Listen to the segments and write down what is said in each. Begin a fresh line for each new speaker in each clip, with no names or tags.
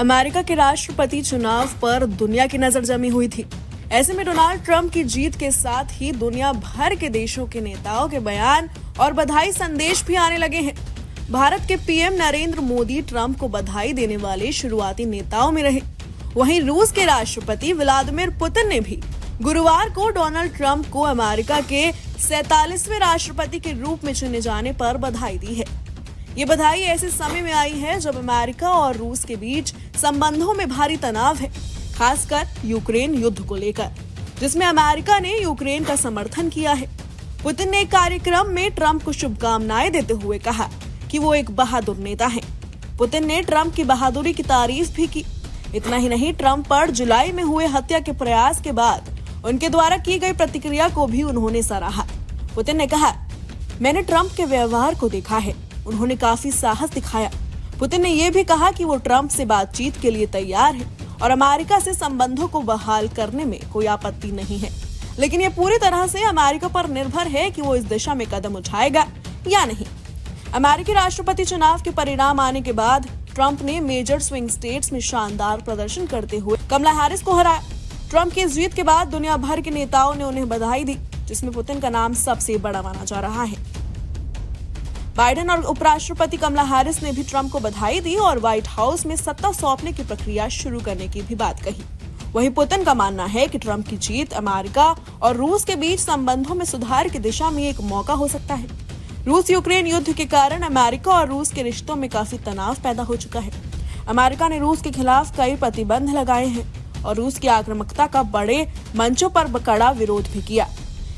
America के राष्ट्रपति चुनाव पर दुनिया की नजर जमी हुई थी। ऐसे में डोनाल्ड ट्रंप की जीत के साथ ही दुनिया भर के देशों के नेताओं के बयान और बधाई संदेश भी आने लगे हैं। भारत के पीएम नरेंद्र मोदी ट्रंप को बधाई देने वाले शुरुआती नेताओं में रहे। वहीं रूस के राष्ट्रपति व्लादिमीर पुतिन ने भी गुरुवार को डोनाल्ड ट्रंप को अमेरिका के 47वें राष्ट्रपति के रूप में चुने जाने पर बधाई दी है। ये बधाई ऐसे समय में आई है जब अमेरिका और रूस के बीच संबंधों में भारी तनाव है, खासकर यूक्रेन युद्ध को लेकर, जिसमें अमेरिका ने यूक्रेन का समर्थन किया है। पुतिन ने एक कार्यक्रम में ट्रंप को शुभकामनाएं देते हुए कहा कि वो एक बहादुर नेता हैं। पुतिन ने ट्रंप की बहादुरी की तारीफ भी की। इतना ही नहीं, ट्रंप पर जुलाई में हुए हत्या के प्रयास के बाद उनके द्वारा की गई प्रतिक्रिया को भी उन्होंने सराहा। पुतिन ने कहा, मैंने ट्रंप के व्यवहार को देखा है, उन्होंने काफी साहस दिखाया। पुतिन ने यह भी कहा कि वो ट्रंप से बातचीत के लिए तैयार है और अमेरिका से संबंधों को बहाल करने में कोई आपत्ति नहीं है, लेकिन ये पूरी तरह से अमेरिका पर निर्भर है कि वो इस दिशा में कदम उठाएगा या नहीं। अमेरिकी राष्ट्रपति चुनाव के परिणाम आने के बाद ट्रंप ने मेजर स्विंग स्टेट्स में शानदार प्रदर्शन करते हुए कमला हैरिस को हराया। ट्रंप की इस जीत के बाद दुनिया भर के नेताओं ने उन्हें बधाई दी, जिसमें पुतिन का नाम सबसे बड़ा माना जा रहा है। बाइडेन और उपराष्ट्रपति कमला हैरिस ने भी ट्रंप को बधाई दी और व्हाइट हाउस में सत्ता सौंपने की प्रक्रिया शुरू करने की भी बात कही। वहीं पुतिन का मानना है कि ट्रंप की जीत अमेरिका और रूस के बीच संबंधों में सुधार की दिशा में एक मौका हो सकता है। रूस यूक्रेन युद्ध के कारण अमेरिका और रूस के रिश्तों में काफी तनाव पैदा हो चुका है। अमेरिका ने रूस के खिलाफ कई प्रतिबंध लगाए हैं और रूस की आक्रामकता का बड़े मंचों पर कड़ा विरोध भी किया।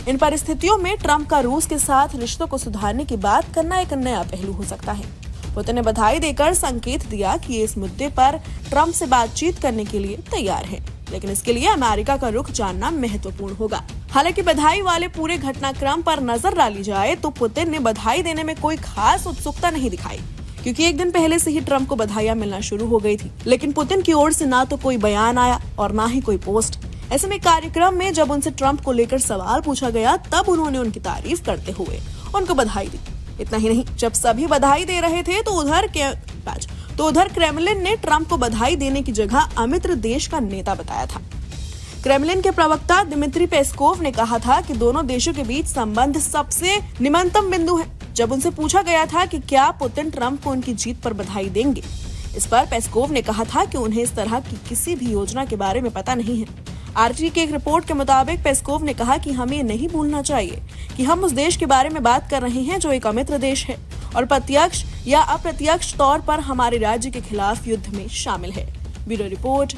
इन परिस्थितियों में ट्रंप का रूस के साथ रिश्तों को सुधारने की बात करना एक नया पहलू हो सकता है। पुतिन ने बधाई देकर संकेत दिया कि इस मुद्दे पर ट्रंप से बातचीत करने के लिए तैयार है, लेकिन इसके लिए अमेरिका का रुख जानना महत्वपूर्ण होगा। हालांकि बधाई वाले पूरे घटनाक्रम पर नजर डाली जाए तो पुतिन ने बधाई देने में कोई खास उत्सुकता नहीं दिखाई, क्योंकि एक दिन पहले से ही ट्रंप को बधाइयां मिलना शुरू हो गई थी। लेकिन पुतिन की ओर से ना तो कोई बयान आया और ना ही कोई पोस्ट। ऐसे में कार्यक्रम में जब उनसे ट्रंप को लेकर सवाल पूछा गया, तब उन्होंने उनकी तारीफ करते हुए उनको बधाई दी। इतना ही नहीं, जब सभी बधाई दे रहे थे तो उधर क्रेमलिन ने ट्रंप को बधाई देने की जगह अमित्र देश का नेता बताया था। क्रेमलिन के प्रवक्ता दिमित्री पेस्कोव ने कहा था कि दोनों देशों के बीच संबंध सबसे निम्नतम बिंदु है। जब उनसे पूछा गया था कि क्या पुतिन ट्रंप को उनकी जीत पर बधाई देंगे, इस पर पेस्कोव ने कहा था कि उन्हें इस तरह की किसी भी योजना के बारे में पता नहीं है। आरटी की एक रिपोर्ट के मुताबिक पेस्कोव ने कहा कि हमें ये नहीं भूलना चाहिए कि हम उस देश के बारे में बात कर रहे हैं जो एक अमित्र देश है और प्रत्यक्ष या अप्रत्यक्ष तौर पर हमारे राज्य के खिलाफ युद्ध में शामिल है। Bureau report.